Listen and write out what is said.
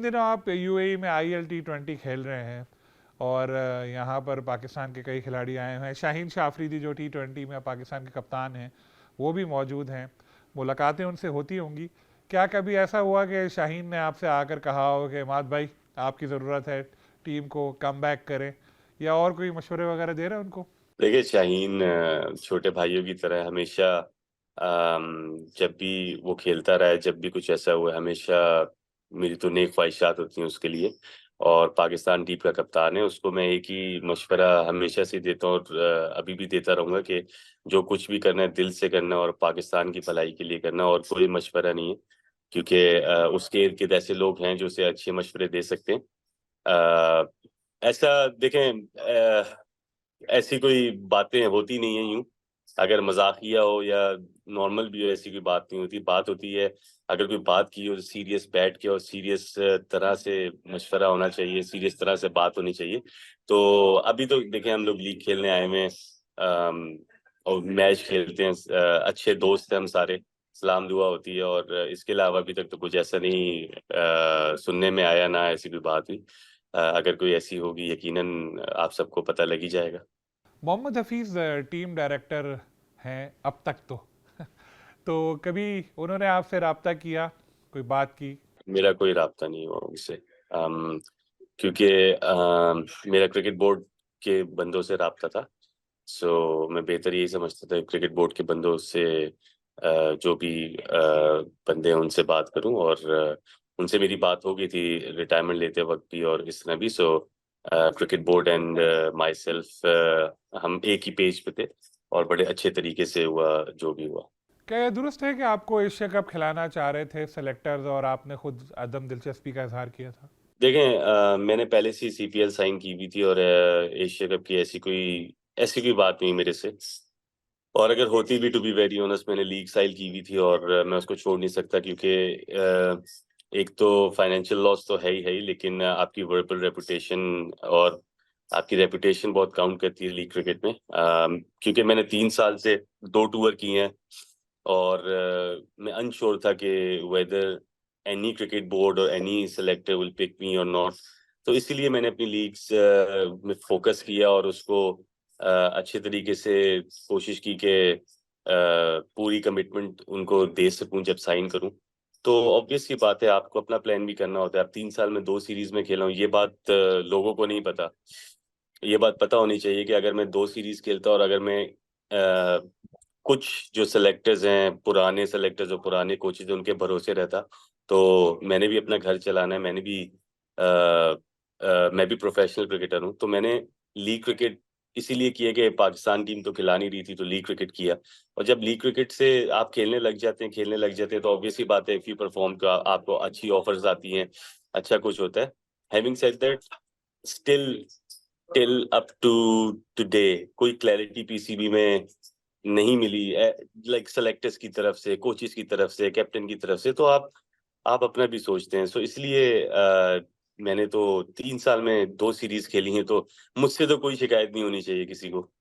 दिनों आप यूएई में IL T20 खेल रहे हैं और यहाँ पर पाकिस्तान के कई खिलाड़ी आए हुए हैं। शाहीन शाह अफरीदी जो T20 में पाकिस्तान के कप्तान हैं वो भी मौजूद हैं, मुलाकातें उनसे होती होंगी। क्या कभी ऐसा हुआ कि शाहीन ने आपसे आकर कहा हो कि इमाद भाई आपकी ज़रूरत है, टीम को कम बैक करें, या और कोई मशवरे वगैरह दे रहे हैं उनको? देखिए, शाहीन छोटे भाइयों की तरह हमेशा जब भी वो खेलता रहा है, जब भी कुछ ऐसा हुआ है, हमेशा मेरी तो नेक ख्वाहिशात होती हैं उसके लिए। और पाकिस्तान टीम का कप्तान है, उसको मैं एक ही मशवरा हमेशा से देता हूँ और अभी भी देता रहूंगा कि जो कुछ भी करना है दिल से करना और पाकिस्तान की भलाई के लिए करना, और कोई मशवरा नहीं है। क्योंकि उसके इर्द गिर्द ऐसे लोग हैं जो उसे अच्छे मशवरे दे सकते हैं। अ, ऐसा देखें, ऐसी कोई बातें होती नहीं है यूं। अगर मजाकिया हो या नॉर्मल भी हो, ऐसी कोई बात नहीं होती। बात होती है, अगर कोई बात की हो तो सीरियस बैठ के और सीरियस तरह से मशवरा होना चाहिए, सीरियस तरह से बात होनी चाहिए। तो अभी तो देखें, हम लोग लीग खेलने आए हुए हैं, और मैच खेलते हैं, अच्छे दोस्त हैं हम सारे, सलाम दुआ होती है। और इसके अलावा अभी तक तो कुछ ऐसा नहीं सुनने में आया, ना ऐसी कोई बात हुई। अगर कोई ऐसी होगी यकीनन आप सबको पता लग ही जाएगा। मोहम्मद हफीज़ टीम डायरेक्टर हैं अब तक तो कभी उन्होंने आपसे रब्ता किया, कोई बात की? मेरा कोई राब्ता नहीं हुआ उनसे, क्योंकि मेरा क्रिकेट बोर्ड के बंदों से राब्ता था। सो मैं बेहतर यही समझता था क्रिकेट बोर्ड के बंदों से जो भी बंदे हैं उनसे बात करूं। और उनसे मेरी बात हो गई थी रिटायरमेंट लेते वक्त भी और इस तरह भी। So cricket board and myself, हम एक ही पेज पे थे और बड़े अच्छे तरीके से हुआ जो भी हुआ। क्या यह दुरुस्त है कि आपको एशिया कप खिलाना चाह रहे थे सेलेक्टर्स और आपने खुद अदम दिलचस्पी का इजहार किया था? देखें, मैंने पहले से CPL साइन की हुई थी और एशिया कप की ऐसी कोई बात नहीं मेरे से। और अगर होती भी, टू बी वेरी ऑनेस्ट, मैंने लीग साइन की हुई थी और मैं उसको छोड़ नहीं सकता, क्योंकि एक तो फाइनेंशियल लॉस तो है ही, लेकिन आपकी वर्बल रेपुटेशन और आपकी रेपुटेशन बहुत काउंट करती है लीग क्रिकेट में। क्योंकि मैंने 3 साल से 2 टूर किए हैं और मैं अनश्योर था कि whether any cricket board or any selector will pick me or not. तो इसीलिए मैंने अपनी लीग्स में फोकस किया और उसको अच्छे तरीके से कोशिश की कि पूरी कमिटमेंट उनको दे सकूं जब साइन करूं। तो ऑब्वियस सी बात है, आपको अपना प्लान भी करना होता है। अब 3 साल में 2 सीरीज में खेला हूँ, ये बात लोगों को नहीं पता। ये बात पता होनी चाहिए कि अगर मैं 2 सीरीज खेलता और अगर मैं कुछ जो सेलेक्टर्स हैं, पुराने सेलेक्टर्स और पुराने कोचेज हैं, उनके भरोसे रहता, तो मैंने भी अपना घर चलाना है। मैं भी प्रोफेशनल क्रिकेटर हूँ, तो मैंने लीग क्रिकेट इसीलिए किया कि पाकिस्तान टीम तो खिला नहीं रही थी, तो लीग क्रिकेट किया। और जब लीग क्रिकेट से आप खेलने लग जाते हैं तो ऑब्वियसली बात है, इफ यू परफॉर्म का आपको अच्छी ऑफर्स आती हैं, अच्छा कुछ होता है। Having said that, still till up to today कोई क्लैरिटी PCB में नहीं मिली, लाइक सेलेक्टर्स की तरफ से, कोचेस की तरफ से, कैप्टन की तरफ से। तो आप अपना भी सोचते हैं। सो इसलिए मैंने तो 3 साल में 2 सीरीज खेली हैं, तो मुझसे तो कोई शिकायत नहीं होनी चाहिए किसी को।